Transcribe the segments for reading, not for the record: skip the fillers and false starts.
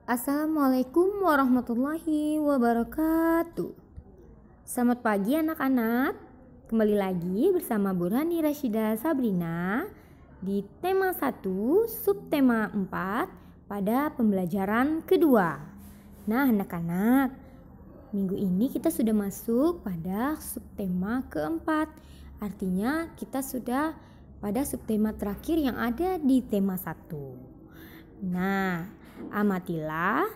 Assalamualaikum warahmatullahi wabarakatuh. Selamat pagi anak-anak. Kembali lagi bersama Bu Rani Rasyida Sabrina di tema 1 subtema 4 pada pembelajaran kedua. Nah anak-anak, minggu ini kita sudah masuk pada subtema keempat. Artinya kita sudah pada subtema terakhir yang ada di tema 1. Nah, amatilah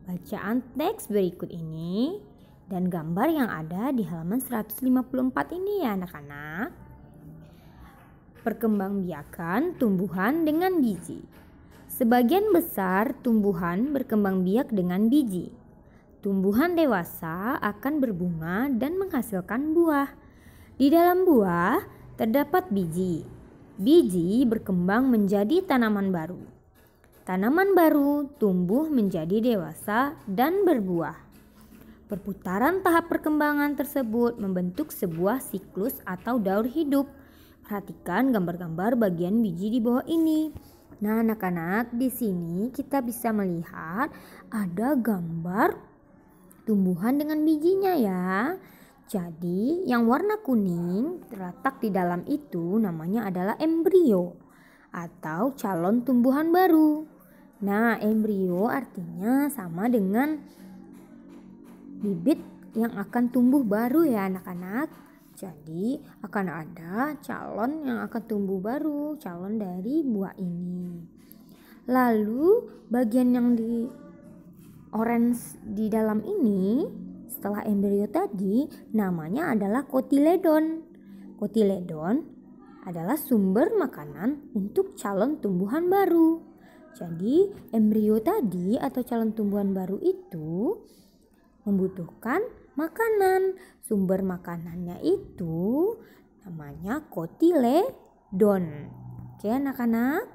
bacaan teks berikut ini dan gambar yang ada di halaman 154 ini ya anak-anak. Perkembangbiakan tumbuhan dengan biji. Sebagian besar tumbuhan berkembang biak dengan biji. Tumbuhan dewasa akan berbunga dan menghasilkan buah. Di dalam buah terdapat biji. Biji berkembang menjadi tanaman baru. Tanaman baru tumbuh menjadi dewasa dan berbuah. Perputaran tahap perkembangan tersebut membentuk sebuah siklus atau daur hidup. Perhatikan gambar-gambar bagian biji di bawah ini. Nah, anak-anak, di sini kita bisa melihat ada gambar tumbuhan dengan bijinya ya. Jadi, yang warna kuning terletak di dalam itu namanya adalah embrio atau calon tumbuhan baru. Nah, embrio artinya sama dengan bibit yang akan tumbuh baru ya anak-anak. Jadi akan ada calon yang akan tumbuh baru, calon dari buah ini. Lalu bagian yang di orange di dalam ini setelah embrio tadi namanya adalah kotiledon. Kotiledon adalah sumber makanan untuk calon tumbuhan baru. Jadi embrio tadi atau calon tumbuhan baru itu membutuhkan makanan. Sumber makanannya itu namanya kotiledon. Oke anak-anak.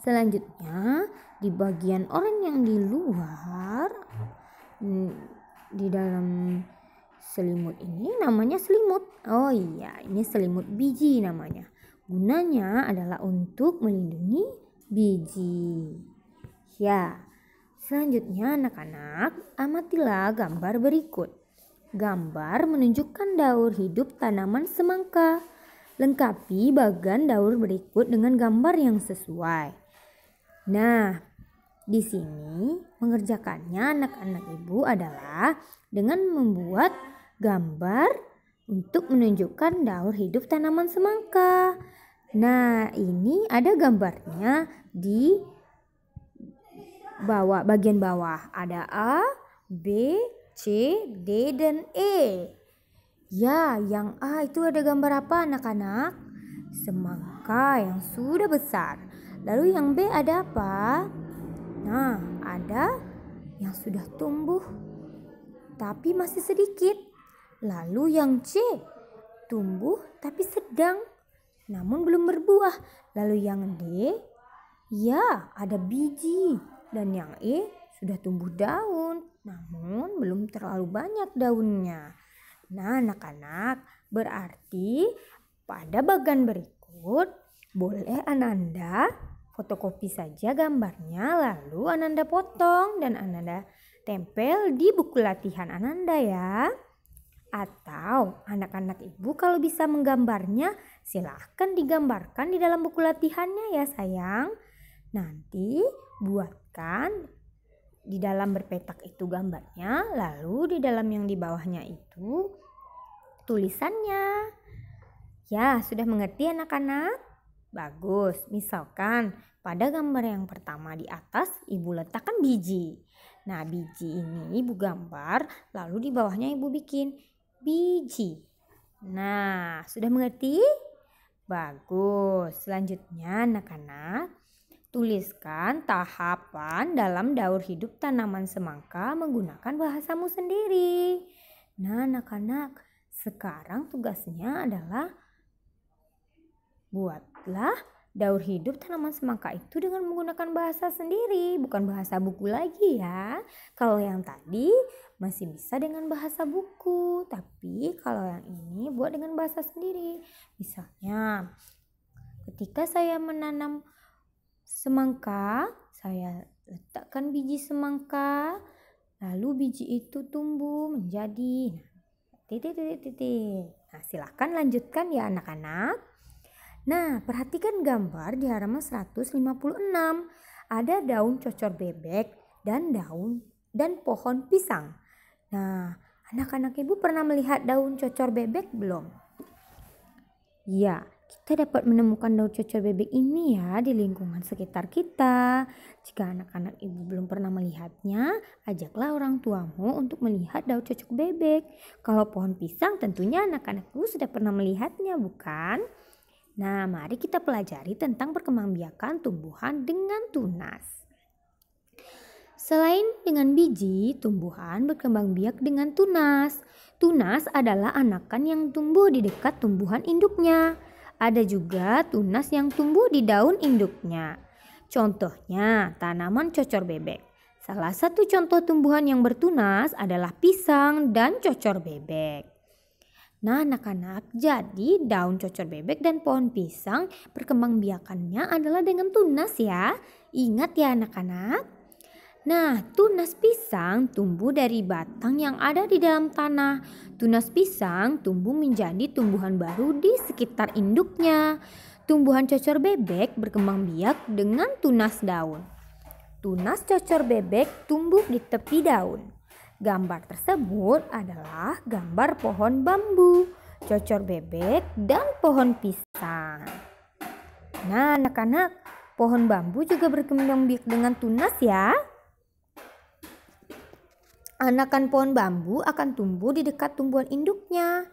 Selanjutnya di bagian oranye yang di luar di dalam selimut ini namanya selimut. Oh iya, ini selimut biji namanya. Gunanya adalah untuk melindungi biji. Ya, selanjutnya anak-anak, amatilah gambar berikut. Gambar menunjukkan daur hidup tanaman semangka. Lengkapi bagian daur berikut dengan gambar yang sesuai. Nah, di sini mengerjakannya anak-anak ibu adalah dengan membuat gambar untuk menunjukkan daur hidup tanaman semangka. Nah, ini ada gambarnya di bawah, bagian bawah. Ada A, B, C, D, dan E. Ya, yang A itu ada gambar apa anak-anak? Semangka yang sudah besar. Lalu yang B ada apa? Nah, ada yang sudah tumbuh tapi masih sedikit. Lalu yang C tumbuh tapi sedang namun belum berbuah. Lalu yang D, ya ada biji. Dan yang E sudah tumbuh daun, namun belum terlalu banyak daunnya. Nah anak-anak, berarti pada bagian berikut boleh Ananda fotokopi saja gambarnya, lalu Ananda potong dan Ananda tempel di buku latihan Ananda ya. Atau anak-anak ibu kalau bisa menggambarnya silahkan digambarkan di dalam buku latihannya ya sayang. Nanti buatkan di dalam berpetak itu gambarnya, lalu di dalam yang di bawahnya itu tulisannya. Ya, sudah mengerti anak-anak? Bagus. Misalkan pada gambar yang pertama di atas ibu letakkan biji. Nah, biji ini ibu gambar, lalu di bawahnya ibu bikin biji. Nah, sudah mengerti? Bagus. Selanjutnya anak-anak, tuliskan tahapan dalam daur hidup tanaman semangka menggunakan bahasamu sendiri. Nah, anak-anak, sekarang tugasnya adalah buatlah daur hidup tanaman semangka itu dengan menggunakan bahasa sendiri, bukan bahasa buku lagi ya. Kalau yang tadi masih bisa dengan bahasa buku, tapi kalau yang ini buat dengan bahasa sendiri. Misalnya, ketika saya menanam semangka, saya letak menempatkan biji semangka, lalu biji itu tumbuh menjadi titik. Nah, silakan lanjutkan ya anak-anak. Nah, perhatikan gambar di halaman 156. Ada daun cocor bebek dan pohon pisang. Nah, anak-anak ibu pernah melihat daun cocor bebek belum? Ya, kita dapat menemukan daun cocor bebek ini ya di lingkungan sekitar kita. Jika anak-anak ibu belum pernah melihatnya, ajaklah orang tuamu untuk melihat daun cocor bebek. Kalau pohon pisang tentunya anak-anak ibu sudah pernah melihatnya, bukan? Nah, mari kita pelajari tentang perkembangbiakan tumbuhan dengan tunas. Selain dengan biji, tumbuhan berkembang biak dengan tunas. Tunas adalah anakan yang tumbuh di dekat tumbuhan induknya. Ada juga tunas yang tumbuh di daun induknya. Contohnya, tanaman cocor bebek. Salah satu contoh tumbuhan yang bertunas adalah pisang dan cocor bebek. Nah anak-anak, jadi daun cocor bebek dan pohon pisang perkembangbiakannya adalah dengan tunas ya. Ingat ya anak-anak. Nah, tunas pisang tumbuh dari batang yang ada di dalam tanah. Tunas pisang tumbuh menjadi tumbuhan baru di sekitar induknya. Tumbuhan cocor bebek berkembang biak dengan tunas daun. Tunas cocor bebek tumbuh di tepi daun. Gambar tersebut adalah gambar pohon bambu, cocor bebek, dan pohon pisang. Nah anak-anak, pohon bambu juga berkembang biak dengan tunas ya. Anakan pohon bambu akan tumbuh di dekat tumbuhan induknya.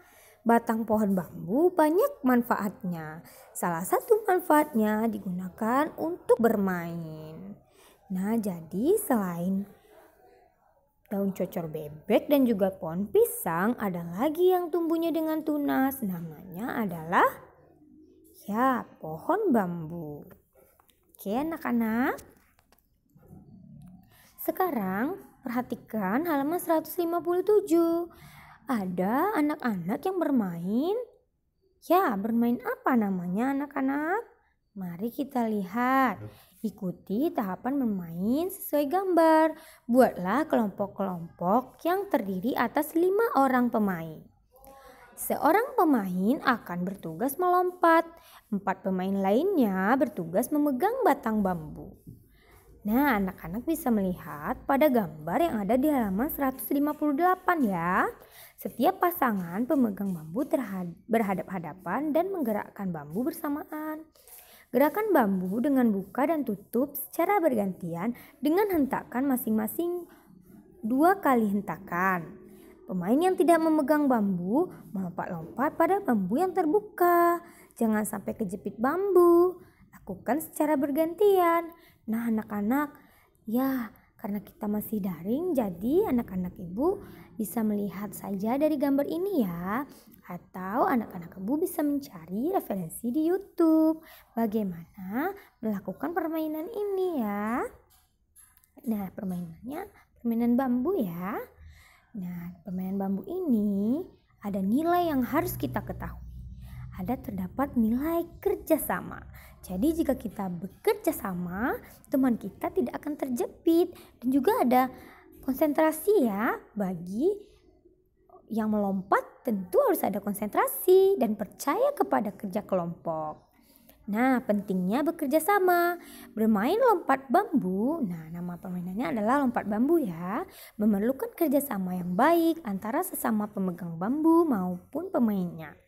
Batang pohon bambu banyak manfaatnya. Salah satu manfaatnya digunakan untuk bermain. Nah jadi selain daun cocor bebek dan juga pohon pisang, ada lagi yang tumbuhnya dengan tunas. Namanya adalah ya pohon bambu. Oke anak-anak. Sekarang perhatikan halaman 157. Ada anak-anak yang bermain. Ya, bermain apa namanya anak-anak? Mari kita lihat. Ikuti tahapan bermain sesuai gambar. Buatlah kelompok-kelompok yang terdiri atas 5 orang pemain. Seorang pemain akan bertugas melompat. 4 pemain lainnya bertugas memegang batang bambu. Nah, anak-anak bisa melihat pada gambar yang ada di halaman 158 ya. Setiap pasangan pemegang bambu berhadap-hadapan dan menggerakkan bambu bersamaan. Gerakan bambu dengan buka dan tutup secara bergantian dengan hentakan masing-masing 2 kali hentakan. Pemain yang tidak memegang bambu melompat-lompat pada bambu yang terbuka. Jangan sampai kejepit bambu. Lakukan secara bergantian. Nah anak-anak, ya karena kita masih daring jadi anak-anak ibu bisa melihat saja dari gambar ini ya. Atau anak-anak ibu bisa mencari referensi di YouTube bagaimana melakukan permainan ini ya. Nah, permainannya permainan bambu ya. Nah, permainan bambu ini ada nilai yang harus kita ketahui. Terdapat nilai kerjasama. Jadi jika kita bekerja sama, teman kita tidak akan terjepit. Dan juga ada konsentrasi ya bagi yang melompat tentu harus ada konsentrasi dan percaya kepada kerja kelompok. Nah, pentingnya bekerja sama. Bermain lompat bambu, nah nama permainannya adalah lompat bambu ya. Memerlukan kerjasama yang baik antara sesama pemegang bambu maupun pemainnya.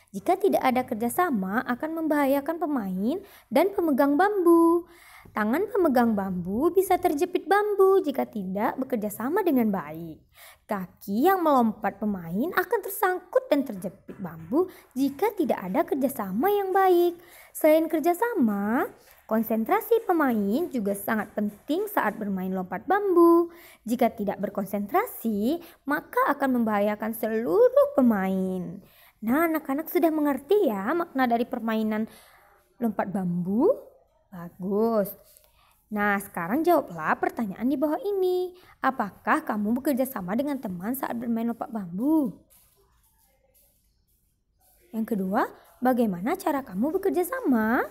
Jika tidak ada kerjasama akan membahayakan pemain dan pemegang bambu. Tangan pemegang bambu bisa terjepit bambu jika tidak bekerja sama dengan baik. Kaki yang melompat pemain akan tersangkut dan terjepit bambu jika tidak ada kerjasama yang baik. Selain kerjasama, konsentrasi pemain juga sangat penting saat bermain lompat bambu. Jika tidak berkonsentrasi, maka akan membahayakan seluruh pemain. Nah, anak-anak sudah mengerti ya makna dari permainan lompat bambu? Bagus. Nah, sekarang jawablah pertanyaan di bawah ini. Apakah kamu bekerja sama dengan teman saat bermain lompat bambu? Yang kedua, bagaimana cara kamu bekerja sama?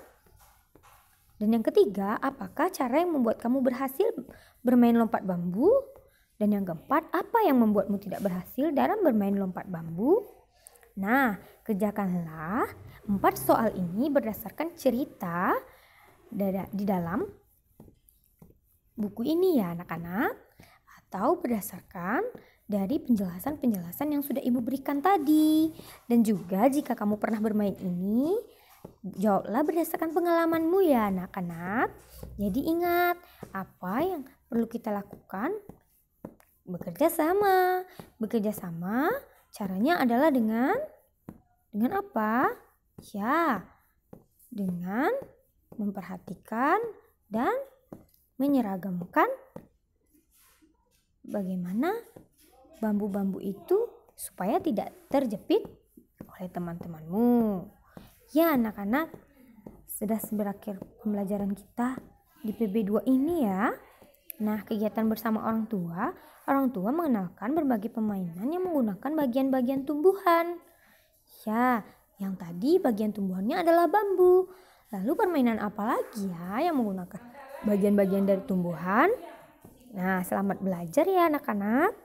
Dan yang ketiga, apakah cara yang membuat kamu berhasil bermain lompat bambu? Dan yang keempat, apa yang membuatmu tidak berhasil dalam bermain lompat bambu? Nah, kerjakanlah 4 soal ini berdasarkan cerita di dalam buku ini ya anak-anak. Atau berdasarkan dari penjelasan-penjelasan yang sudah Ibu berikan tadi. Dan juga jika kamu pernah bermain ini, jawablah berdasarkan pengalamanmu ya anak-anak. Jadi ingat, apa yang perlu kita lakukan? Bekerja sama caranya adalah dengan apa? Ya, dengan memperhatikan dan menyeragamkan bagaimana bambu-bambu itu supaya tidak terjepit oleh teman-temanmu. Ya anak-anak, sudah berakhir pembelajaran kita di PB2 ini ya. Nah, kegiatan bersama orang tua mengenalkan berbagai permainan yang menggunakan bagian-bagian tumbuhan. Ya, yang tadi bagian tumbuhannya adalah bambu. Lalu permainan apa lagi ya yang menggunakan bagian-bagian dari tumbuhan? Nah, selamat belajar ya anak-anak.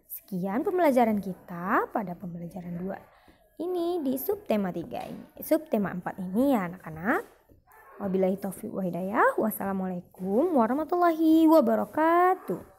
Sekian pembelajaran kita pada pembelajaran 2 ini di subtema 3 ini. Subtema 4 ini ya anak-anak. Wabillahi taufiq wa hidayah. Wassalamualaikum warahmatullahi wabarakatuh.